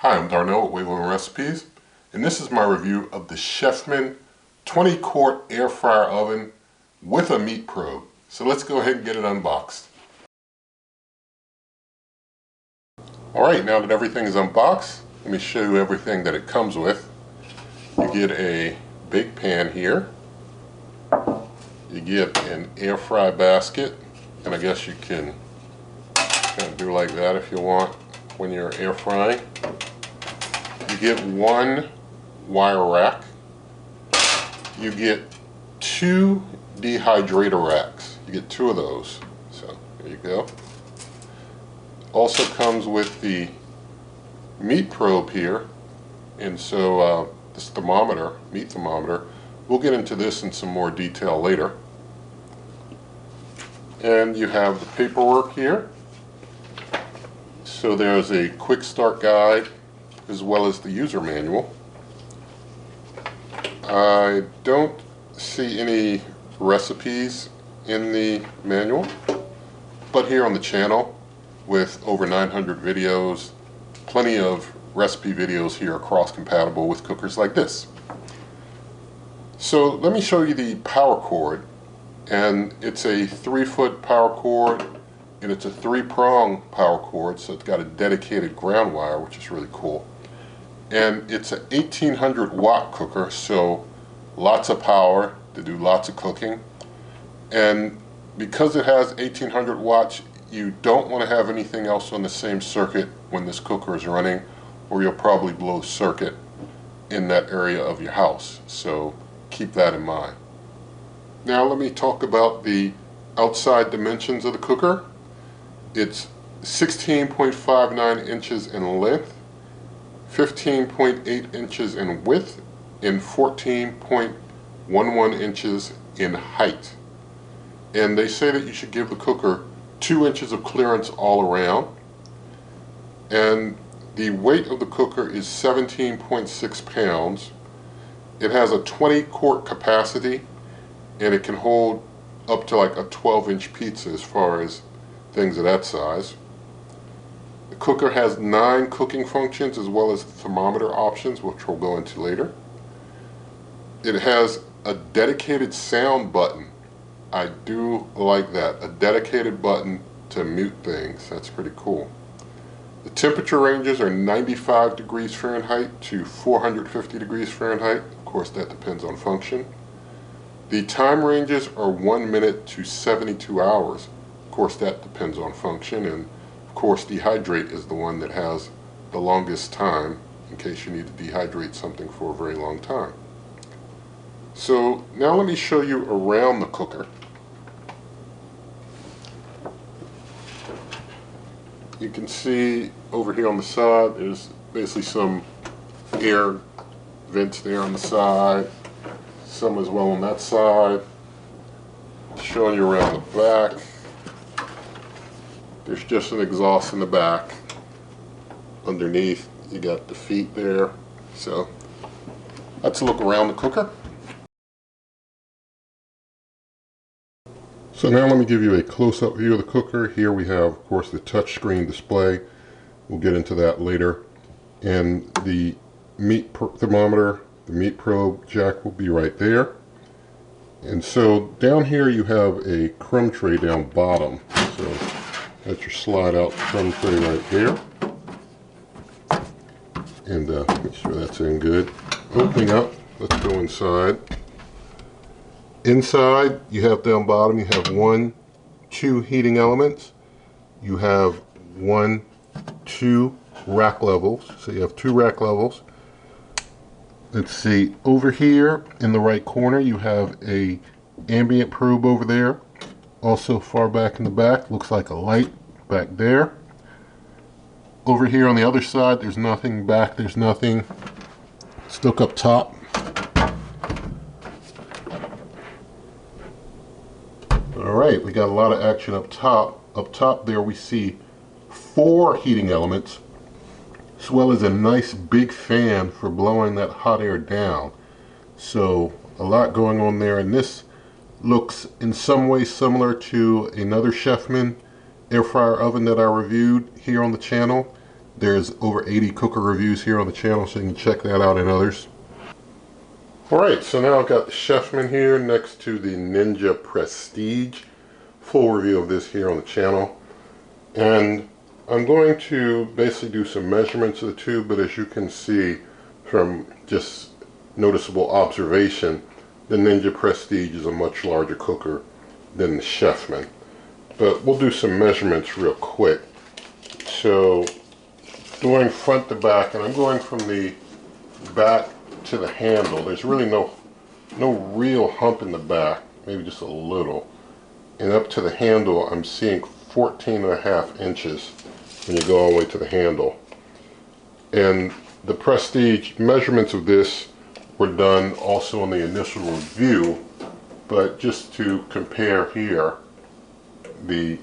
Hi, I'm Darnell at Wavell Recipes, and this is my review of the Chefman 20-quart air fryer oven with a meat probe. So let's go ahead and get it unboxed. Alright, now that everything is unboxed, let me show you everything that it comes with. You get a big pan here. You get an air fry basket, and I guess you can kind of do like that if you want when you're air frying. You get one wire rack. You get two dehydrator racks. You get two of those. So there you go. Also comes with the meat probe here, and so this thermometer, meat thermometer. We'll get into this in some more detail later. And you have the paperwork here. So there's a quick start guide as well as the user manual. I don't see any recipes in the manual, but here on the channel with over 900 videos, plenty of recipe videos here are cross-compatible with cookers like this. So let me show you the power cord, and it's a 3-foot power cord, and it's a 3-prong power cord, so it's got a dedicated ground wire, which is really cool. And it's an 1800 watt cooker, so lots of power to do lots of cooking. And because it has 1800 watts, you don't want to have anything else on the same circuit when this cooker is running, or you'll probably blow circuit in that area of your house. So keep that in mind. Now let me talk about the outside dimensions of the cooker. It's 16.59 inches in length, 15.8 inches in width, and 14.11 inches in height. And they say that you should give the cooker 2 inches of clearance all around. And the weight of the cooker is 17.6 pounds. It has a 20-quart capacity, and it can hold up to like a 12-inch pizza as far as things of that size. The cooker has 9 cooking functions as well as thermometer options, which we'll go into later. It has a dedicated sound button. I do like that. A dedicated button to mute things. That's pretty cool. The temperature ranges are 95 degrees Fahrenheit to 450 degrees Fahrenheit. Of course, that depends on function. The time ranges are 1 minute to 72 hours. Of course, that depends on function, and of course dehydrate is the one that has the longest time in case you need to dehydrate something for a very long time. So now let me show you around the cooker. You can see over here on the side there's basically some air vents there on the side, some as well on that side. Showing you around the back. There's just an exhaust in the back. Underneath you got the feet there. So let's look around the cooker. So now let me give you a close-up view of the cooker. Here we have, of course, the touchscreen display. We'll get into that later. And the meat thermometer, the meat probe jack will be right there. And so down here you have a crumb tray down bottom. So that's your slide out crumb tray right there. And make sure that's in good. Opening up, let's go inside. Inside, you have down bottom, you have 1, 2 heating elements. You have 1, 2 rack levels. So you have 2 rack levels. Let's see, over here in the right corner, you have a ambient probe over there. Also far back in the back, looks like a light back there. Over here on the other side, there's nothing. Back, there's nothing. Let's look up top. Alright, we got a lot of action up top. Up top there we see 4 heating elements, as well as a nice big fan for blowing that hot air down. So a lot going on there, and this looks in some way similar to another Chefman air fryer oven that I reviewed here on the channel. There's over 80 cooker reviews here on the channel, so you can check that out and others. Alright, so now I've got the Chefman here next to the Ninja Prestige. Full review of this here on the channel. And I'm going to basically do some measurements of the two, but as you can see from just noticeable observation, the Ninja Prestige is a much larger cooker than the Chefman. But we'll do some measurements real quick. So, going front to back, and I'm going from the back to the handle. There's really no real hump in the back, maybe just a little. And up to the handle, I'm seeing 14.5 inches when you go all the way to the handle. And the Prestige measurements of this were done also in the initial review, but just to compare here, the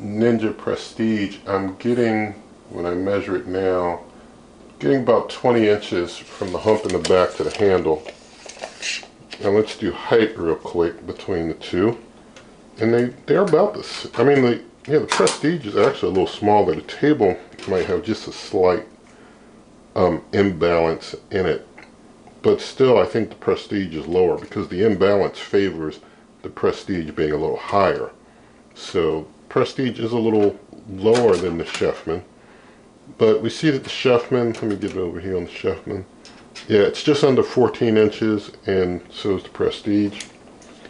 Ninja Prestige, I'm getting, when I measure it now, getting about 20 inches from the hump in the back to the handle. Now let's do height real quick between the two. And they're about this. I mean, the Prestige is actually a little smaller. The table might have just a slight imbalance in it. But still, I think the Prestige is lower because the imbalance favors the Prestige being a little higher. So, Prestige is a little lower than the Chefman. But we see that the Chefman, let me get it over here on the Chefman. Yeah, it's just under 14 inches, and so is the Prestige.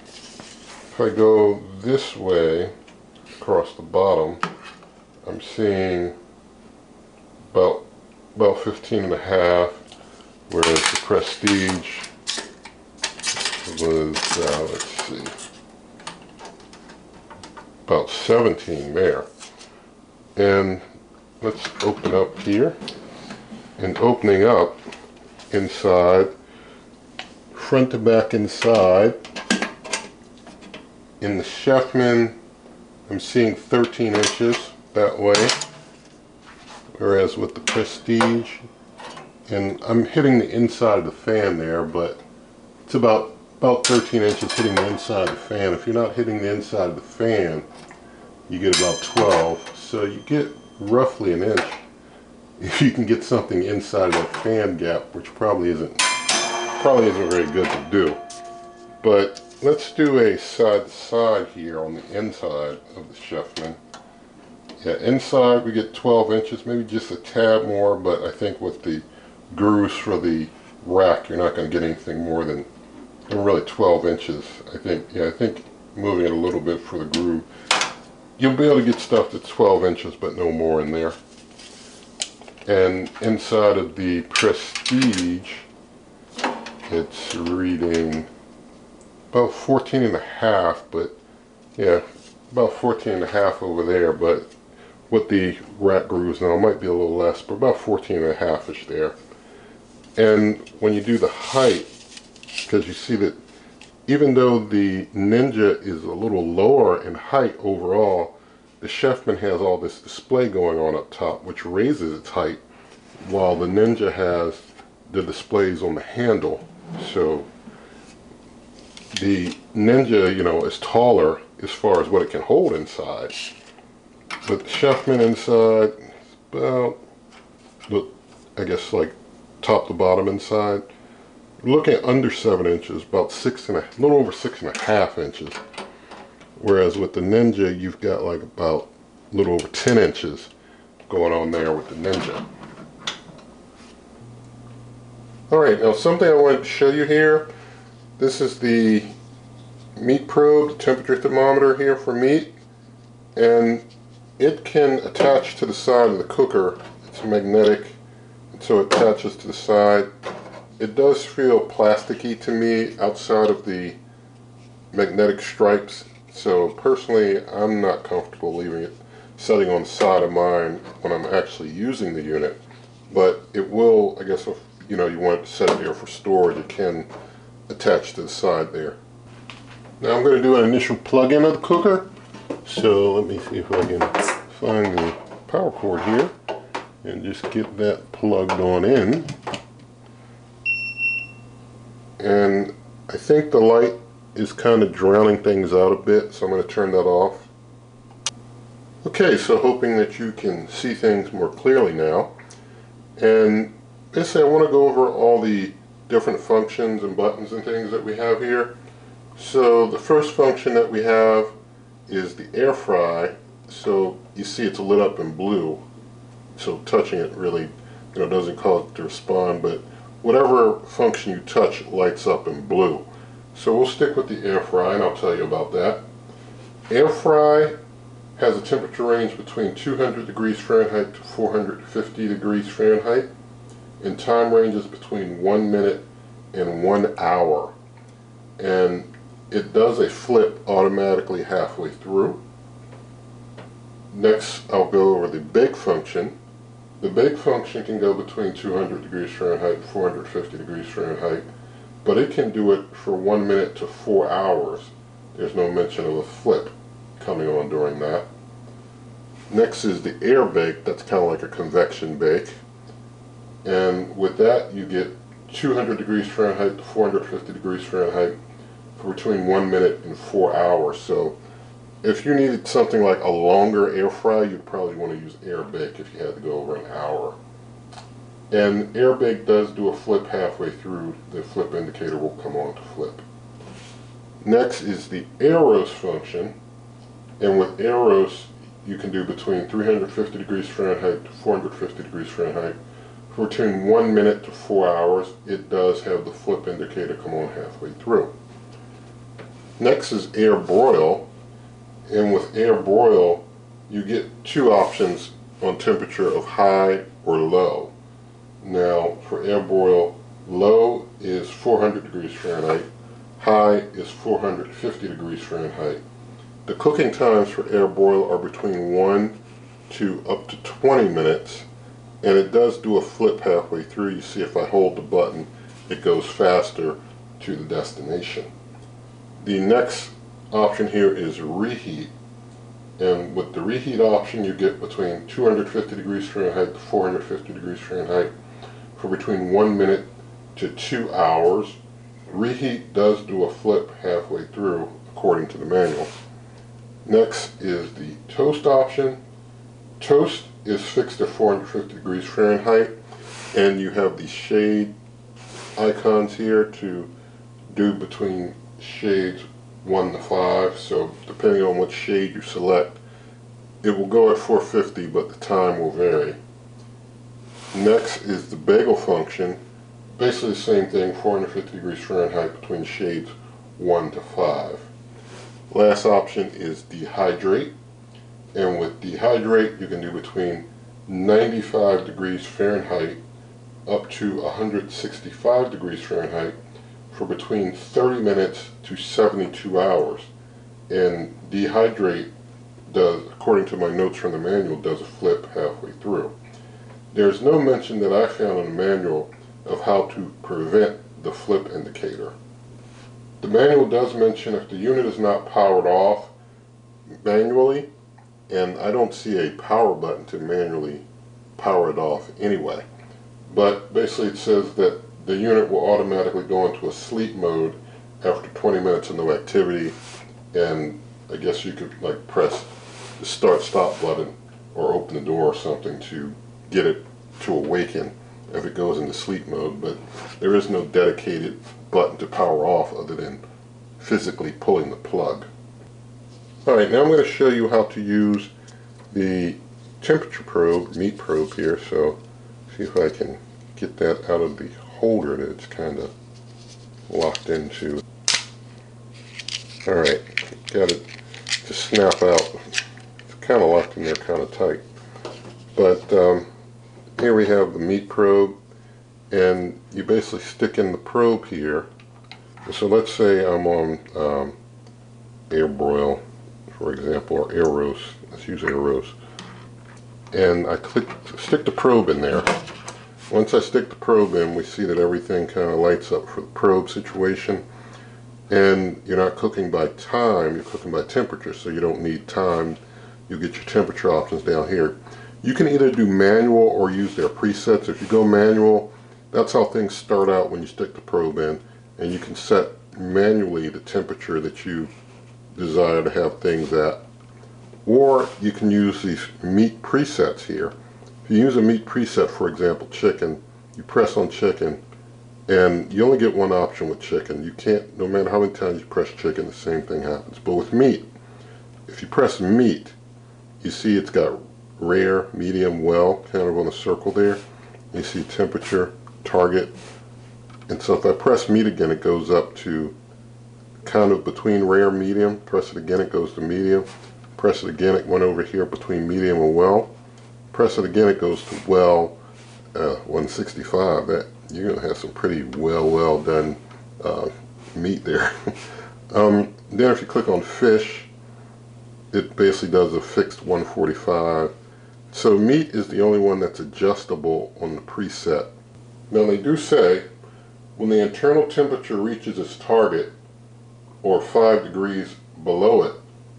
If I go this way, across the bottom, I'm seeing about 15.5, whereas the Prestige was, let's see, about 17 there. And let's open up here. And opening up inside, front to back inside, in the Chefman, I'm seeing 13 inches that way, whereas with the Prestige, and I'm hitting the inside of the fan there, but it's about 13 inches hitting the inside of the fan. If you're not hitting the inside of the fan, you get about 12, so you get roughly an inch if you can get something inside of that fan gap, which probably isn't very good to do. But let's do a side to side here on the inside of the Chefman. Yeah, inside we get 12 inches, maybe just a tad more, but I think with the grooves for the rack, you're not going to get anything more than really 12 inches. I think moving it a little bit for the groove, you'll be able to get stuff that's 12 inches, but no more in there. And inside of the Prestige, it's reading about 14.5, but yeah, about 14.5 over there, but with the rack grooves now, it might be a little less, but about 14.5-ish there. And when you do the height, because you see that even though the Ninja is a little lower in height overall, the Chefman has all this display going on up top, which raises its height, while the Ninja has the displays on the handle. So the Ninja, you know, is taller as far as what it can hold inside. But the Chefman inside is about, I guess, like top to bottom inside. We're looking at under 7 inches, about a little over 6.5 inches. Whereas with the Ninja, you've got like about a little over 10 inches going on there with the Ninja. Alright, now something I wanted to show you here. This is the meat probe, the temperature thermometer here for meat. And it can attach to the side of the cooker. It's magnetic, and so it attaches to the side. It does feel plasticky to me outside of the magnetic stripes. So personally, I'm not comfortable leaving it sitting on the side of mine when I'm actually using the unit. But it will, I guess, if you know you want to set it there for storage, it can attach to the side there. Now I'm going to do an initial plug-in of the cooker. So let me see if I can find the power cord here and just get that plugged on in. And I think the light is kind of drowning things out a bit, so I'm going to turn that off. Okay, so hoping that you can see things more clearly now. And basically I want to go over all the different functions and buttons and things that we have here. So the first function that we have is the air fry. So you see it's lit up in blue. So touching it really doesn't cause it to respond, but whatever function you touch lights up in blue. So we'll stick with the air fry and I'll tell you about that. Air fry has a temperature range between 200 degrees Fahrenheit to 450 degrees Fahrenheit, and time ranges between 1 minute and 1 hour. And it does a flip automatically halfway through. Next, I'll go over the bake function. The bake function can go between 200 degrees Fahrenheit and 450 degrees Fahrenheit, but it can do it for 1 minute to 4 hours. There's no mention of a flip coming on during that. Next is the air bake. That's kind of like a convection bake. And with that you get 200 degrees Fahrenheit to 450 degrees Fahrenheit for between 1 minute and 4 hours. So if you needed something like a longer air fry, you'd probably want to use air bake if you had to go over an hour. And air bake does do a flip halfway through. The flip indicator will come on to flip. Next is the air roast function. And with air roast, you can do between 350 degrees Fahrenheit to 450 degrees Fahrenheit for between 1 minute to 4 hours. It does have the flip indicator come on halfway through. Next is air broil. And with air broil, you get two options on temperature of high or low. Now, for air broil, low is 400 degrees Fahrenheit, high is 450 degrees Fahrenheit. The cooking times for air broil are between 1 to up to 20 minutes, and it does do a flip halfway through. You see if I hold the button, it goes faster to the destination. The next option here is reheat, and with the reheat option you get between 250 degrees Fahrenheit to 450 degrees Fahrenheit for between 1 minute to 2 hours. Reheat does do a flip halfway through according to the manual. Next is the toast option. Toast is fixed at 450 degrees Fahrenheit, and you have the shade icons here to do between shades 1 to 5. So depending on what shade you select, it will go at 450, but the time will vary. Next is the bagel function. Basically the same thing, 450 degrees Fahrenheit between shades 1 to 5. Last option is dehydrate, and with dehydrate you can do between 95 degrees Fahrenheit up to 165 degrees Fahrenheit for between 30 minutes to 72 hours. And dehydrate does, according to my notes from the manual, does a flip halfway through. There's no mention that I found in the manual of how to prevent the flip indicator. The manual does mention if the unit is not powered off manually, and I don't see a power button to manually power it off anyway. But basically it says that the unit will automatically go into a sleep mode after 20 minutes of no activity, and I guess you could like press the start stop button or open the door or something to get it to awaken if it goes into sleep mode, but there is no dedicated button to power off other than physically pulling the plug. Alright, now I'm going to show you how to use the temperature probe, meat probe here, so see if I can get that out of the holder that it's kind of locked into. Alright, got it to snap out. It's kind of locked in there kind of tight. But here we have the meat probe, and you basically stick in the probe here. So let's say I'm on air broil, for example, or air roast. Let's use air roast. And I stick the probe in there. Once I stick the probe in, we see that everything kind of lights up for the probe situation. And you're not cooking by time, you're cooking by temperature, so you don't need time. You get your temperature options down here. You can either do manual or use their presets. If you go manual, that's how things start out when you stick the probe in, and you can set manually the temperature that you desire to have things at. Or you can use these meat presets here. If you use a meat preset, for example, chicken, you press on chicken, and you only get one option with chicken. You can't, no matter how many times you press chicken, the same thing happens. But with meat, if you press meat, you see it's got rare, medium, well, kind of on a circle there. You see temperature, target. And so if I press meat again, it goes up to kind of between rare, medium. Press it again, it goes to medium. Press it again, it went over here between medium and well. Press it again, it goes to well 165. That you're going to have some pretty well done meat there. Then if you click on fish, it basically does a fixed 145. So meat is the only one that's adjustable on the preset. Now they do say when the internal temperature reaches its target or 5 degrees below it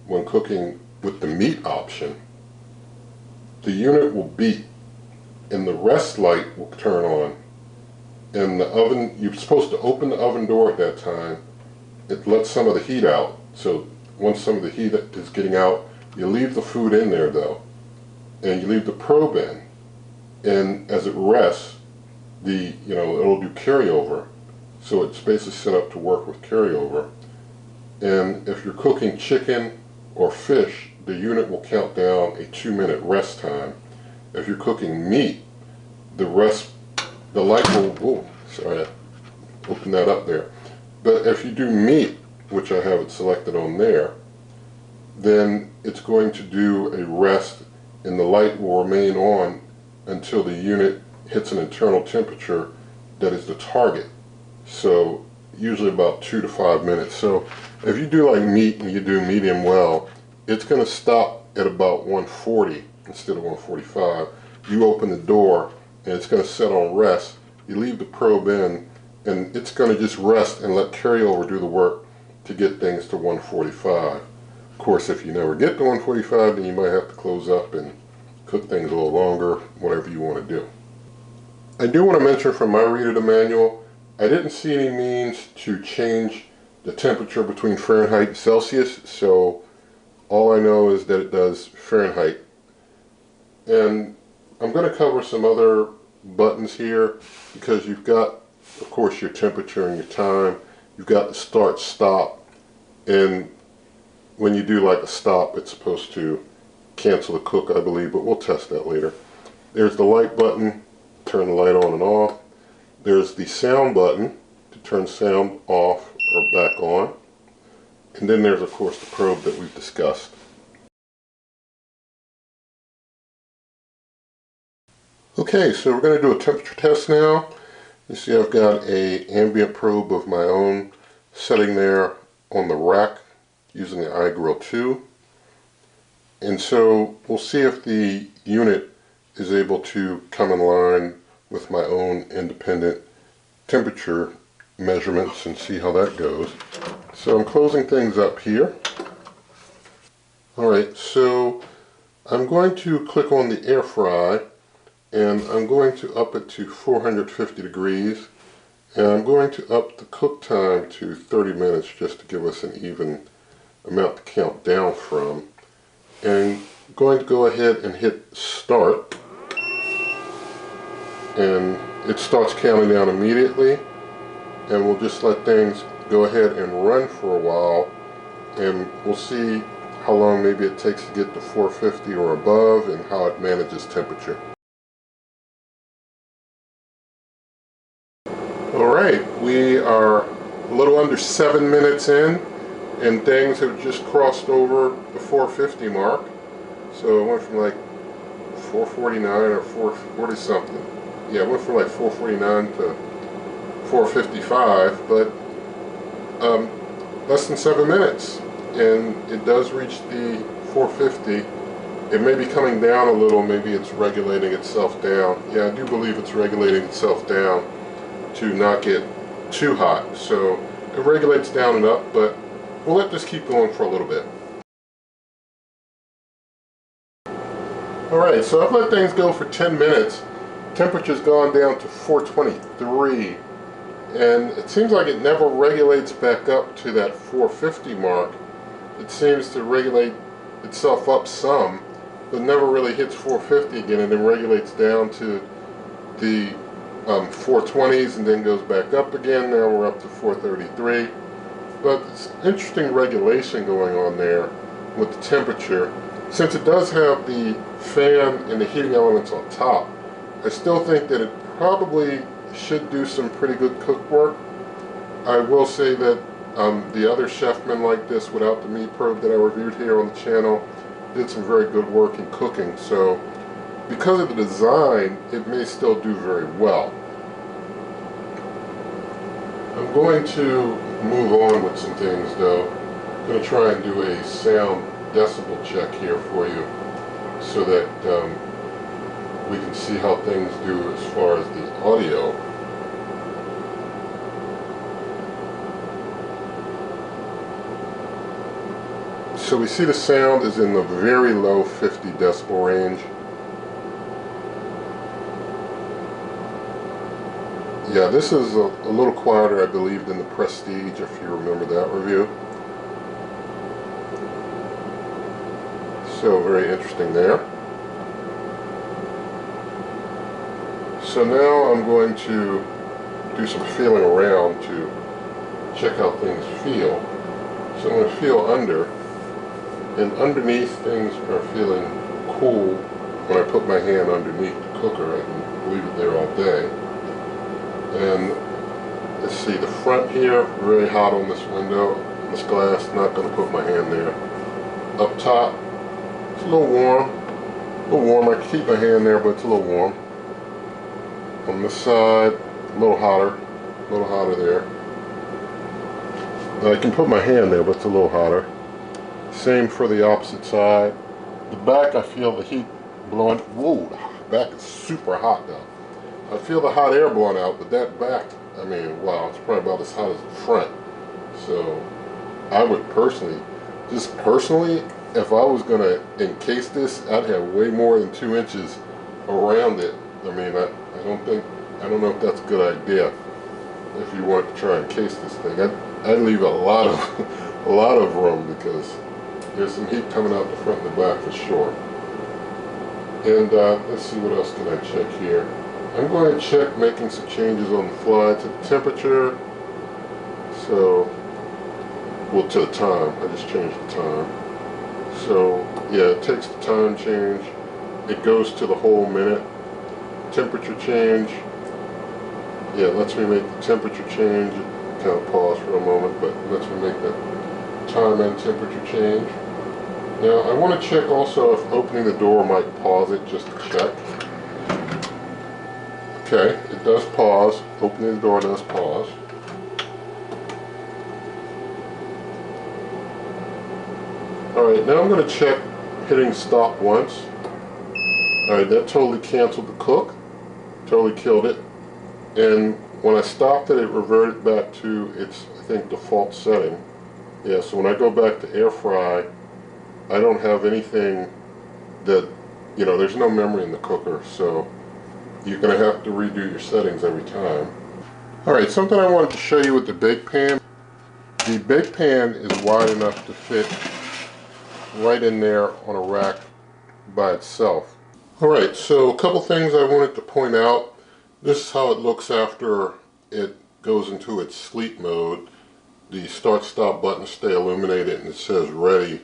when cooking with the meat option, the unit will beep and the rest light will turn on. And the oven, you're supposed to open the oven door at that time. It lets some of the heat out. So once some of the heat is getting out, you leave the food in there though. And you leave the probe in. And as it rests, it'll do carryover. So it's basically set up to work with carryover. And if you're cooking chicken or fish, the unit will count down a 2-minute rest time. If you're cooking meat, the light will, sorry, I opened that up there. But if you do meat, which I have it selected on there, then it's going to do a rest and the light will remain on until the unit hits an internal temperature that is the target. So usually about 2 to 5 minutes. So if you do like meat and you do medium well, it's going to stop at about 140 instead of 145. You open the door and it's going to set on rest. You leave the probe in and it's going to just rest and let carryover do the work to get things to 145. Of course, if you never get to 145, then you might have to close up and cook things a little longer, whatever you want to do. I do want to mention from my read of the manual, I didn't see any means to change the temperature between Fahrenheit and Celsius, so all I know is that it does Fahrenheit. And I'm going to cover some other buttons here because you've got, of course, your temperature and your time. You've got the start, stop, and when you do like a stop, it's supposed to cancel the cook, I believe, but we'll test that later. There's the light button, turn the light on and off. There's the sound button to turn sound off or back on. And then there's, of course, the probe that we've discussed. Okay, so we're going to do a temperature test now. You see I've got an ambient probe of my own sitting there on the rack using the iGrill 2. And so we'll see if the unit is able to come in line with my own independent temperature measurements and see how that goes. So I'm closing things up here. Alright, so I'm going to click on the air fry and I'm going to up it to 450 degrees and I'm going to up the cook time to 30 minutes just to give us an even amount to count down from. And I'm going to go ahead and hit start, and it starts counting down immediately, and we'll just let things go ahead and run for a while and we'll see how long maybe it takes to get to 450 or above and how it manages temperature. Alright, we are a little under 7 minutes in and things have just crossed over the 450 mark. So it went from like 449 or 440 something. Yeah, it went from like 449 to 455, but less than 7 minutes. And it does reach the 450. It may be coming down a little, maybe it's regulating itself down. Yeah, I do believe it's regulating itself down to not get too hot. So it regulates down and up, but we'll let this keep going for a little bit. Alright, so I've let things go for 10 minutes. Temperature's gone down to 423. And it seems like it never regulates back up to that 450 mark. It seems to regulate itself up some, but never really hits 450 again, and then regulates down to the 420s and then goes back up again. Now we're up to 433. But it's interesting regulation going on there with the temperature. Since it does have the fan and the heating elements on top, I still think that it probably should do some pretty good cook work. I will say that the other Chefman like this without the meat probe that I reviewed here on the channel did some very good work in cooking. So because of the design, it may still do very well. I'm going to move on with some things though. I'm going to try and do a sound decibel check here for you so that we can see how things do as far as the audio. So we see the sound is in the very low 50 decibel range. Yeah, this is a little quieter, I believe, than the Prestige, if you remember that review. So very interesting there. So now I'm going to do some feeling around to check how things feel. So I'm going to feel under, and underneath things are feeling cool. When I put my hand underneath the cooker, I can leave it there all day. And let's see, the front here, very hot on this window, this glass, not going to put my hand there. Up top, it's a little warm, I can keep my hand there, but it's a little warm. On this side, a little hotter there. I can put my hand there, but it's a little hotter. Same for the opposite side. The back, I feel the heat blowing, whoa, the back is super hot now. I feel the hot air blowing out, but that back, I mean, wow, it's probably about as hot as the front. So I would personally, if I was going to encase this, I'd have way more than 2 inches around it. I mean, I don't know if that's a good idea if you want to try and encase this thing. I'd leave a lot of room, because there's some heat coming out the front and the back for sure. And let's see, what else can I check here? I'm going to check making some changes on the fly to the temperature. So, well, to the time. I just changed the time. So, yeah, it takes the time change. It goes to the whole minute. Temperature change. Yeah, it lets me make the temperature change. Kind of pause for a moment, but it lets me make the time and temperature change. Now, I want to check also if opening the door might pause it, just to check. Okay, it does pause. Opening the door does pause. Alright, now I'm going to check hitting stop once. Alright, that totally canceled the cook. Totally killed it. And when I stopped it, it reverted back to its, I think, default setting. Yeah, so when I go back to air fry, I don't have anything that, you know, there's no memory in the cooker, so you're going to have to redo your settings every time. Alright, something I wanted to show you with the bake pan. The bake pan is wide enough to fit right in there on a rack by itself. Alright, so a couple things I wanted to point out. This is how it looks after it goes into its sleep mode. The start-stop buttons stay illuminated and it says ready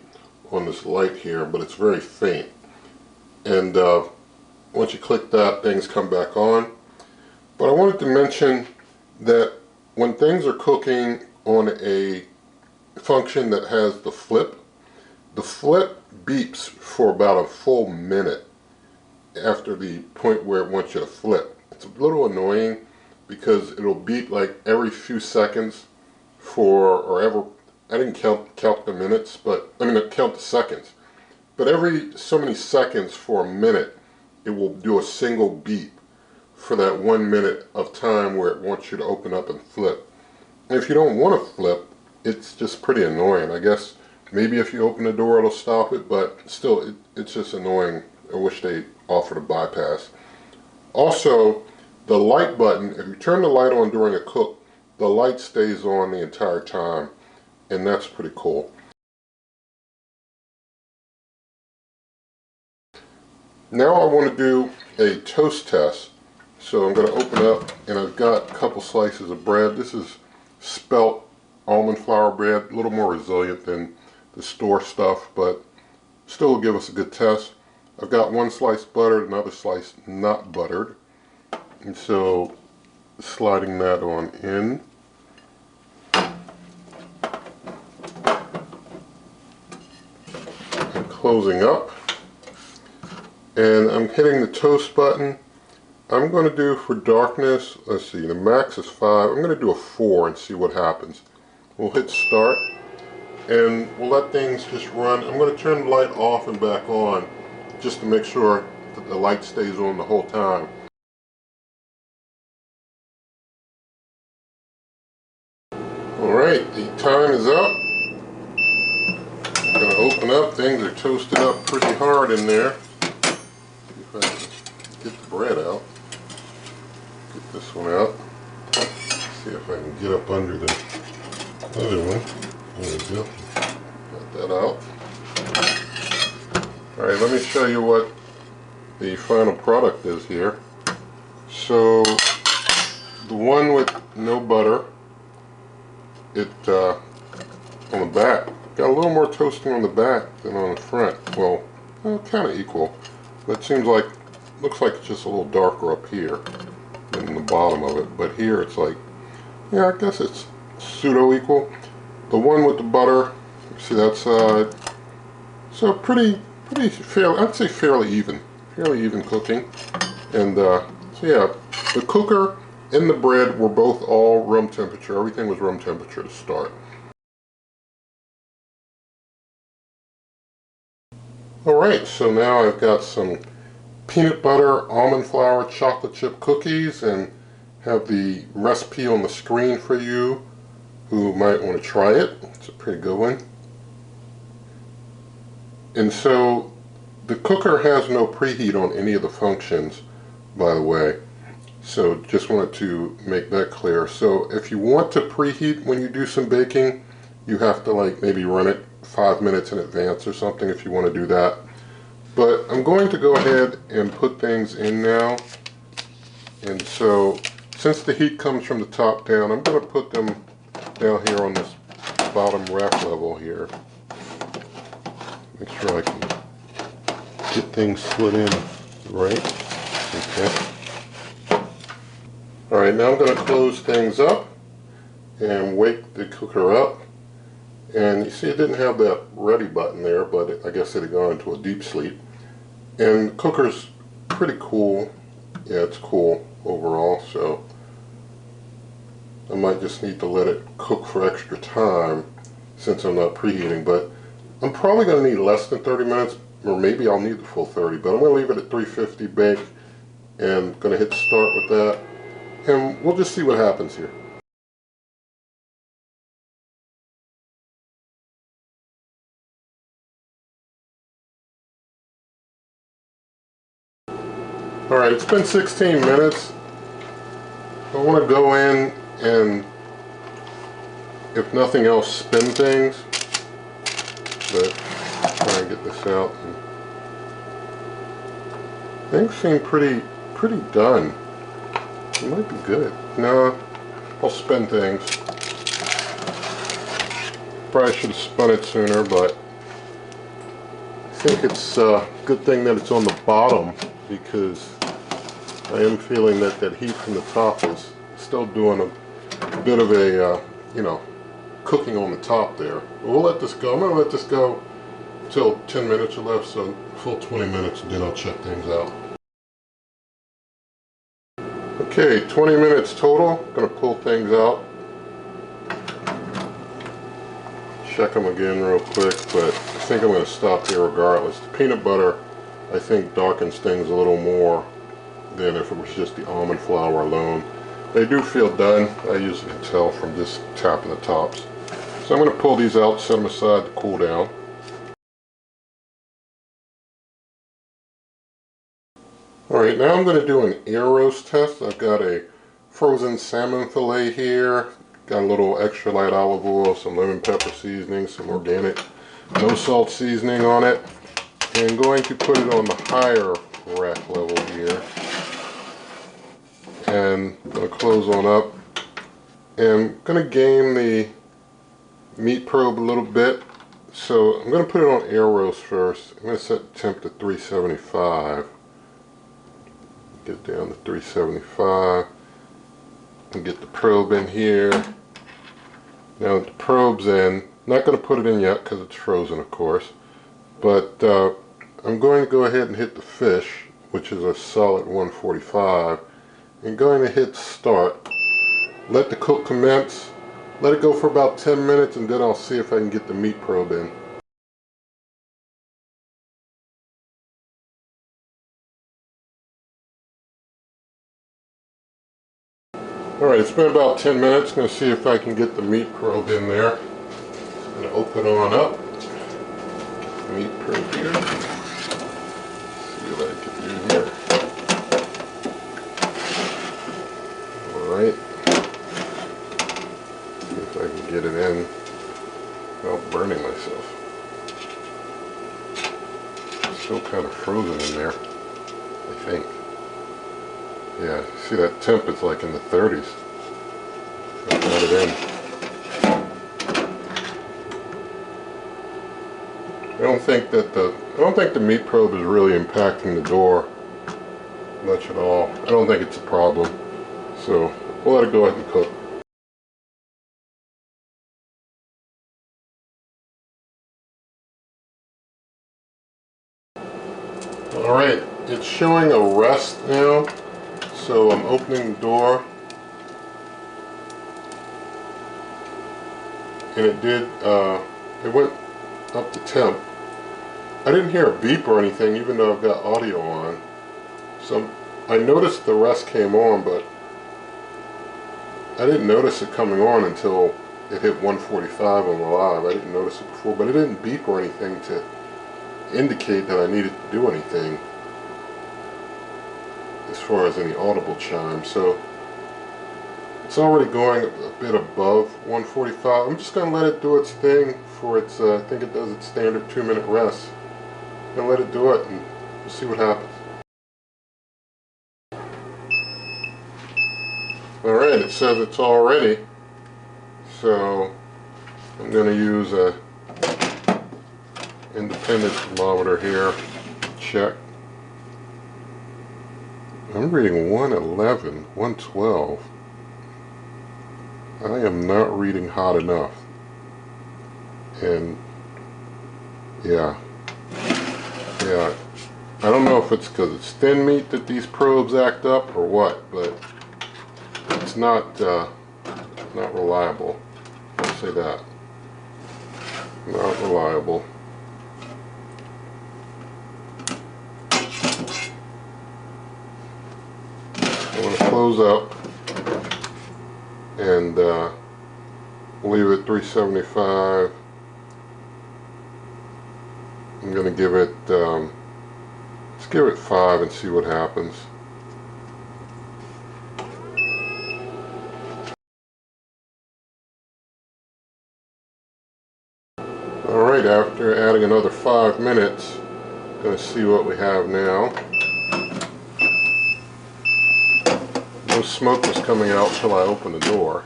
on this light here, but it's very faint. And once you click that, things come back on. But I wanted to mention that when things are cooking on a function that has the flip beeps for about a full minute after the point where it wants you to flip. It's a little annoying because it'll beep like every few seconds I didn't count the minutes, but I mean count the seconds. But every so many seconds for a minute, it will do a single beep for that 1 minute of time where it wants you to open up and flip. And if you don't want to flip, it's just pretty annoying. I guess maybe if you open the door it'll stop it, but still it's just annoying. I wish they offered a bypass. Also, the light button, if you turn the light on during a cook, the light stays on the entire time, and that's pretty cool. Now I want to do a toast test. So I'm going to open up, and I've got a couple slices of bread. This is spelt almond flour bread, a little more resilient than the store stuff, but still will give us a good test. I've got one slice buttered, another slice not buttered. And so sliding that on in. And closing up. And I'm hitting the toast button. I'm going to do for darkness, let's see, the max is 5. I'm going to do a 4 and see what happens. We'll hit start and we'll let things just run. I'm going to turn the light off and back on just to make sure that the light stays on the whole time. Alright, the time is up. I'm going to open up. Things are toasted up pretty hard in there. See if I can get the bread out. Get this one out. See if I can get up under the other one. There we go. Got that out. Alright, let me show you what the final product is here. So, the one with no butter, it on the back, got a little more toasting on the back than on the front. Well, kind of equal. But it seems like, looks like it's just a little darker up here than the bottom of it. But here it's like, yeah, I guess it's pseudo equal. The one with the butter, see that side, so pretty fairly, I'd say fairly even cooking. And so yeah, the cooker and the bread were both all room temperature. Everything was room temperature to start. Alright, so now I've got some peanut butter, almond flour, chocolate chip cookies, and have the recipe on the screen for you who might want to try it. It's a pretty good one. And so the cooker has no preheat on any of the functions, by the way. So just wanted to make that clear. So if you want to preheat when you do some baking, you have to like maybe run it 5 minutes in advance or something if you want to do that. But I'm going to go ahead and put things in now. And so since the heat comes from the top down, I'm going to put them down here on this bottom rack level here. Make sure I can get things slid in right. Okay. Alright, now I'm going to close things up and wake the cooker up. And you see it didn't have that ready button there, but I guess it had gone into a deep sleep. And the cooker's pretty cool. Yeah, it's cool overall, so I might just need to let it cook for extra time since I'm not preheating. But I'm probably going to need less than 30 minutes, or maybe I'll need the full 30, but I'm going to leave it at 350 bake and going to hit start with that. And we'll just see what happens here. Alright, it's been 16 minutes. I want to go in and, if nothing else, spin things. But try and get this out. Things seem pretty done. It might be good. No, I'll spin things. Probably should have spun it sooner, but I think it's a good thing that it's on the bottom, because I am feeling that that heat from the top is still doing a bit of a, you know, cooking on the top there. But we'll let this go. I'm going to let this go until 10 minutes or less, so full 20 minutes, and then I'll check things out. Okay, 20 minutes total. I'm going to pull things out. Check them again real quick, but I think I'm going to stop here regardless. The peanut butter, I think, darkens things a little more than if it was just the almond flour alone. They do feel done. I usually can tell from just tapping the tops. So I'm going to pull these out, set them aside to cool down. Alright, now I'm going to do an air roast test. I've got a frozen salmon fillet here. Got a little extra light olive oil, some lemon pepper seasoning, some organic no salt seasoning on it. And going to put it on the higher rack level here. And I'm going to close on up. And I'm going to game the meat probe a little bit. So I'm going to put it on air roast first. I'm going to set the temp to 375. Get down to 375. And get the probe in here. Now that the probe's in, not going to put it in yet because it's frozen, of course. But I'm going to go ahead and hit the fish, which is a solid 145. And going to hit start. Let the cook commence. Let it go for about 10 minutes and then I'll see if I can get the meat probe in. Alright, it's been about 10 minutes. I'm going to see if I can get the meat probe in there. I'm going to open on up. Get the meat probe here. See what I can do here. Alright. See if I can get it in without burning myself. It's still kind of frozen in there, I think. Yeah, see that temp, it's like in the 30s. I've got it in. I don't think the meat probe is really impacting the door much at all. I don't think it's a problem. So we'll let it go ahead and cook. Alright, it's showing a rest now. So I'm opening the door, and it went up to temp. I didn't hear a beep or anything, even though I've got audio on. So I noticed the rest came on, but I didn't notice it coming on until it hit 145 on the live. I didn't notice it before, but it didn't beep or anything to indicate that I needed to do anything as far as any audible chime. So it's already going a bit above 145. I'm just going to let it do its thing for its, I think it does its standard 2-minute rest. I'm going to let it do it and we'll see what happens. Alright, it says it's all ready. So I'm going to use a independent thermometer here. Check. I'm reading 111, 112. I am not reading hot enough. And yeah. I don't know if it's because it's thin meat that these probes act up or what, but it's not reliable. I'll say that. Not reliable. I'm going to close up and leave it 375. I'm going to give it, let's give it 5 and see what happens. Alright, after adding another 5 minutes, I'm going to see what we have now. No smoke was coming out until I opened the door.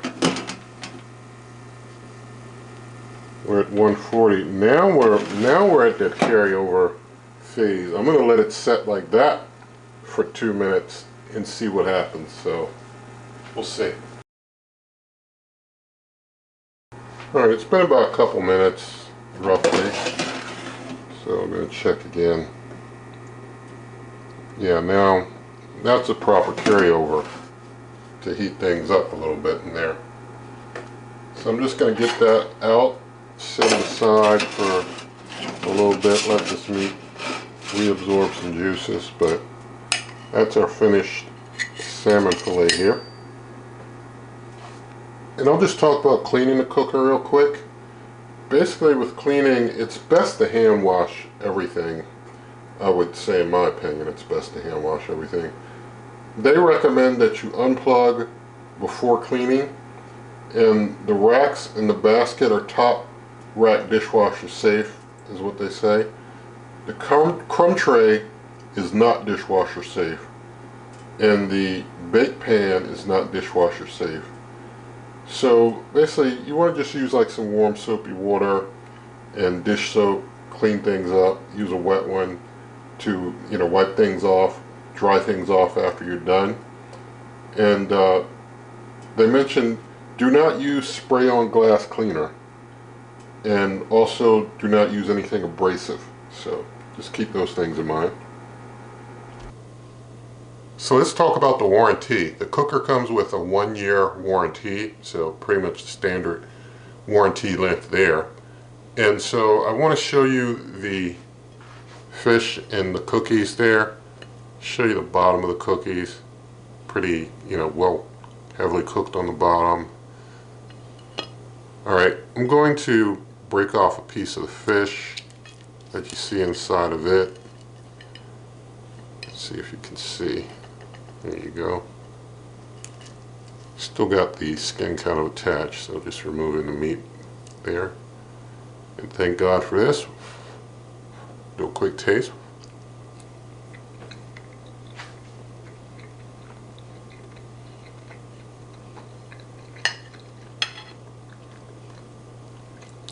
We're at 140. Now we're at that carryover phase. I'm going to let it set like that for 2 minutes and see what happens. So we'll see. Alright, it's been about a couple minutes roughly. So I'm going to check again. Yeah, now that's a proper carryover to heat things up a little bit in there. So I'm just going to get that out, set it aside for a little bit, let this meat reabsorb some juices. But that's our finished salmon fillet here. And I'll just talk about cleaning the cooker real quick. Basically with cleaning, it's best to hand wash everything. I would say, in my opinion, it's best to hand wash everything. They recommend that you unplug before cleaning, and the racks in the basket are top rack dishwasher safe, is what they say. The crumb tray is not dishwasher safe, and the bake pan is not dishwasher safe. So basically you want to just use like some warm soapy water and dish soap, clean things up, use a wet one to, you know, wipe things off, dry things off after you're done. And they mentioned do not use spray on glass cleaner, and also do not use anything abrasive. So just keep those things in mind. So let's talk about the warranty. The cooker comes with a 1-year warranty, so pretty much the standard warranty length there. And so I want to show you the fish and the cookies there. Show you the bottom of the cookies. Pretty, you know, well, heavily cooked on the bottom. Alright, I'm going to break off a piece of the fish that you see inside of it. Let's see if you can see. There you go. Still got the skin kind of attached, so just removing the meat there. And thank God for this. Do a quick taste.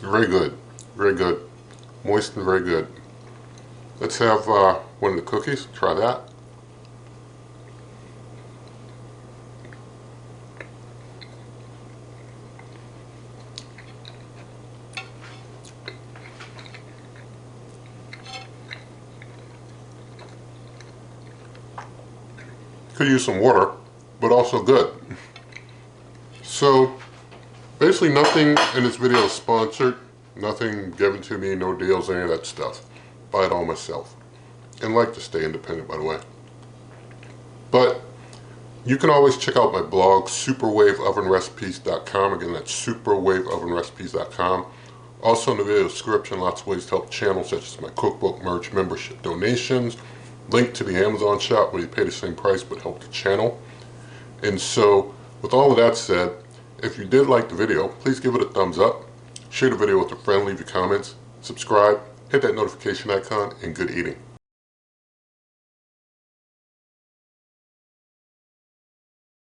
Very good, very good. Moist and very good. Let's have one of the cookies. Try that. Could use some water, but also good. So basically nothing in this video is sponsored, nothing given to me, no deals, any of that stuff. Buy it all myself. And like to stay independent, by the way. But you can always check out my blog, superwaveovenrecipes.com. Again, that's superwaveovenrecipes.com. Also in the video description, lots of ways to help the channel, such as my cookbook, merch, membership, donations. Link to the Amazon shop where you pay the same price but help the channel. And so, with all of that said, if you did like the video, please give it a thumbs up, share the video with a friend, leave your comments, subscribe, hit that notification icon, and good eating.